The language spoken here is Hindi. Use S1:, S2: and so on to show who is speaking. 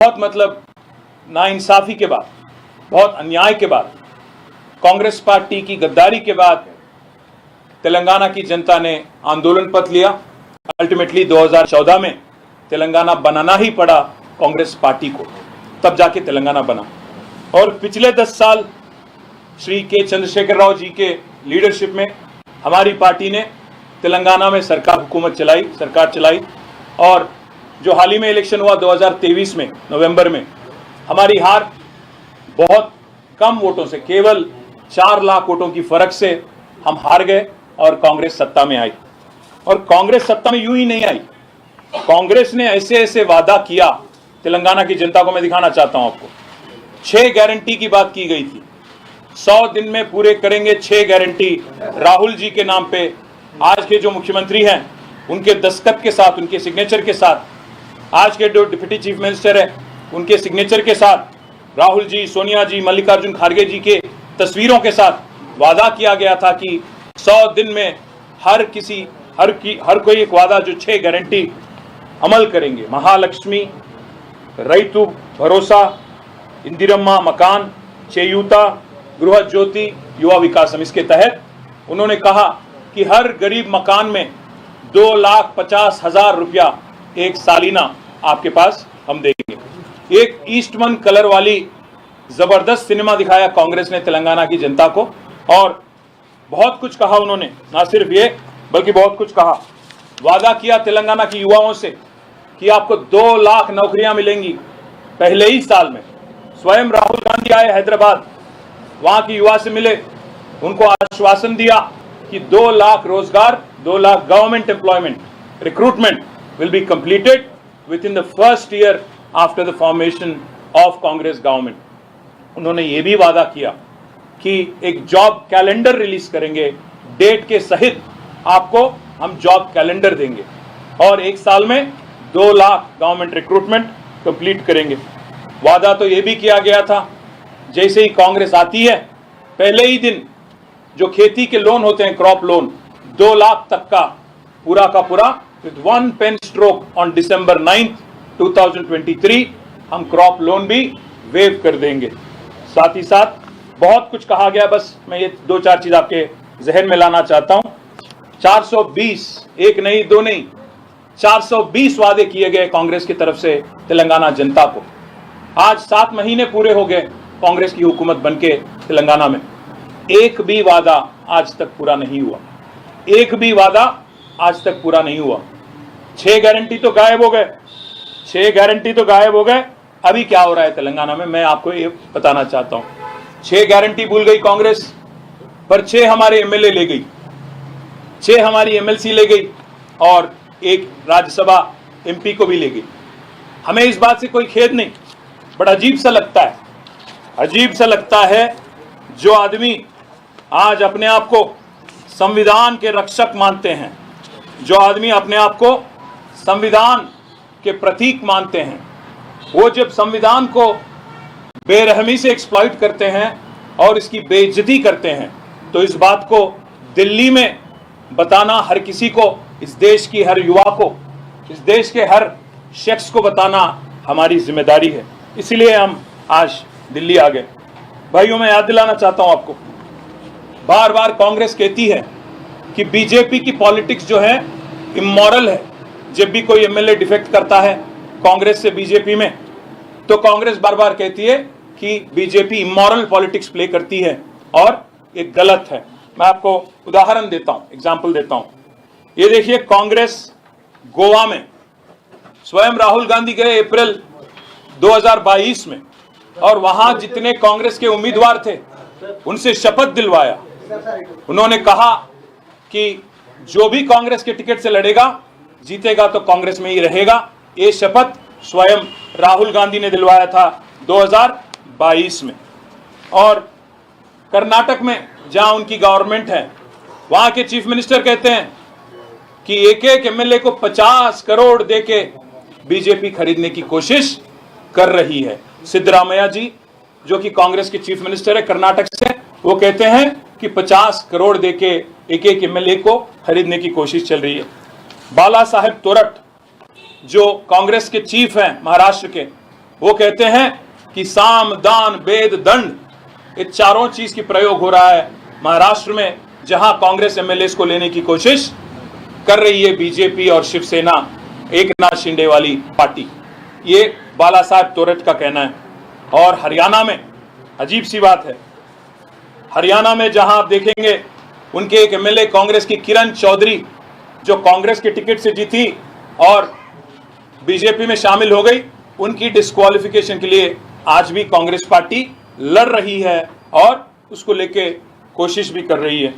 S1: बहुत मतलब नाइंसाफी के बाद, बहुत अन्याय के बाद, कांग्रेस पार्टी की गद्दारी के बाद तेलंगाना की जनता ने आंदोलन पथ लिया। अल्टीमेटली 2014 में तेलंगाना बनाना ही पड़ा कांग्रेस पार्टी को, तब जाके तेलंगाना बना। और पिछले 10 साल श्री के चंद्रशेखर राव जी के लीडरशिप में हमारी पार्टी ने तेलंगाना में सरकार चलाई। और जो हाल ही में इलेक्शन हुआ 2023 में नवंबर में, हमारी हार बहुत कम वोटों से, केवल 4 लाख वोटों की फर्क से हम हार गए और कांग्रेस सत्ता में आई। और कांग्रेस सत्ता में यूं ही नहीं आई, कांग्रेस ने ऐसे ऐसे वादा किया तेलंगाना की जनता को। मैं दिखाना चाहता हूं आपको। 6 गारंटी की बात की गई थी, 100 दिन में पूरे करेंगे 6 गारंटी राहुल जी के नाम पे। आज के जो मुख्यमंत्री हैं उनके दस्तखत के साथ, उनके सिग्नेचर के साथ, आज के जो डिप्टी चीफ मिनिस्टर है उनके सिग्नेचर के साथ, राहुल जी, सोनिया जी, मल्लिकार्जुन खड़गे जी के तस्वीरों के साथ वादा किया गया था कि 100 दिन में हर कोई एक वादा, जो 6 गारंटी अमल करेंगे। महालक्ष्मी, रैतु भरोसा, इंदिरम्मा मकान, चेयूता, गृह ज्योति, युवा विकासम, इसके तहत उन्होंने कहा कि हर गरीब मकान में 2,50,000 रुपया एक सालिना आपके पास हम देंगे। एक ईस्टमन कलर वाली जबरदस्त सिनेमा दिखाया कांग्रेस ने तेलंगाना की जनता को, और बहुत कुछ कहा उन्होंने। ना सिर्फ ये, बल्कि बहुत कुछ कहा। वादा किया तेलंगाना के युवाओं से कि आपको 2 लाख नौकरियां मिलेंगी पहले ही साल में। स्वयं राहुल गांधी आए हैदराबाद, वहां के युवा से मिले, उनको आश्वासन दिया कि 2 लाख रोजगार, 2 lakh government employment recruitment will be completed within the first year after the formation of Congress government. उन्होंने ये भी वादा किया कि एक जॉब कैलेंडर रिलीज करेंगे, डेट के सहित आपको हम जॉब कैलेंडर देंगे, और 1 साल में 2 लाख गवर्नमेंट रिक्रूटमेंट कंप्लीट करेंगे। वादा तो ये भी किया गया था, जैसे ही कांग्रेस आती है पहले ही दिन जो खेती के लोन होते हैं, क्रॉप लोन, 2 लाख तक का पूरा with 1 pen stroke on December 9th 2023 हम क्रॉप लोन भी वेव कर देंगे। साथ ही साथ बहुत कुछ कहा गया, बस मैं ये 2-4 चीज आपके जहन में लाना चाहता हूं। 420, एक नहीं दो नहीं, 420 वादे किए गए कांग्रेस की तरफ से तेलंगाना जनता को। आज 7 महीने पूरे हो गए कांग्रेस की हुकूमत बनके तेलंगाना में, एक भी वादा आज तक पूरा नहीं हुआ, एक भी वादा आज तक पूरा नहीं हुआ। 6 गारंटी तो गायब हो गए, 6 गारंटी तो गायब हो गए। अभी क्या हो रहा है तेलंगाना में, मैं आपको ये बताना चाहता हूं। 6 गारंटी भूल गई कांग्रेस, पर 6 हमारे एमएलए ले गई, 6 हमारी एमएलसी ले गई, और एक राज्यसभा एमपी को भी ले गई। हमें इस बात से कोई खेद नहीं, बड़ा अजीब सा लगता है, अजीब सा लगता है जो आदमी आज अपने आप को संविधान के रक्षक मानते हैं, जो आदमी अपने आप को संविधान के प्रतीक मानते हैं, वो जब संविधान को बेरहमी से एक्सप्लॉइट करते हैं और इसकी बेइज्जती करते हैं, तो इस बात को दिल्ली में बताना, हर किसी को, इस देश की हर युवा को, इस देश के हर शख्स को बताना हमारी जिम्मेदारी है। इसलिए हम आज दिल्ली आ गए। भाइयों, मैं याद दिलाना चाहता हूं आपको, बार बार कांग्रेस कहती है कि बीजेपी की पॉलिटिक्स जो है इमोरल है। जब भी कोई एमएलए डिफेक्ट करता है कांग्रेस से बीजेपी में, तो कांग्रेस बार बार कहती है कि बीजेपी इमोरल पॉलिटिक्स प्ले करती है, और ये गलत है। मैं आपको उदाहरण देता हूं, एग्जाम्पल देता हूं। ये देखिए, कांग्रेस गोवा में स्वयं राहुल गांधी गए अप्रैल 2022 में, और वहां जितने कांग्रेस के उम्मीदवार थे उनसे शपथ दिलवाया। उन्होंने कहा कि जो भी कांग्रेस के टिकट से लड़ेगा, जीतेगा तो कांग्रेस में ही रहेगा। ये शपथ स्वयं राहुल गांधी ने दिलवाया था 2022 में। और कर्नाटक में जहां उनकी गवर्नमेंट है, वहां के चीफ मिनिस्टर कहते हैं कि एक एक एमएलए को 50 करोड़ देके बीजेपी खरीदने की कोशिश कर रही है। सिद्धरामैया जी, जो कि कांग्रेस के चीफ मिनिस्टर है कर्नाटक से, वो कहते हैं कि 50 करोड़ देके एक एक एमएलए को खरीदने की कोशिश चल रही है। बाला साहेब तोरट, जो कांग्रेस के चीफ हैं महाराष्ट्र के, वो कहते हैं कि साम दान वेद दंड, ये चारों चीज की प्रयोग हो रहा है महाराष्ट्र में, जहां कांग्रेस एमएलए को लेने की कोशिश कर रही है बीजेपी और शिवसेना, एकनाथ शिंदे वाली पार्टी। ये बाला साहब तोरट का कहना है। और हरियाणा में अजीब सी बात है, हरियाणा में जहां आप देखेंगे उनके एक एमएलए कांग्रेस की किरण चौधरी, जो कांग्रेस के टिकट से जीती और बीजेपी में शामिल हो गई, उनकी डिस्क्वालिफिकेशन के लिए आज भी कांग्रेस पार्टी लड़ रही है और उसको लेके कोशिश भी कर रही है।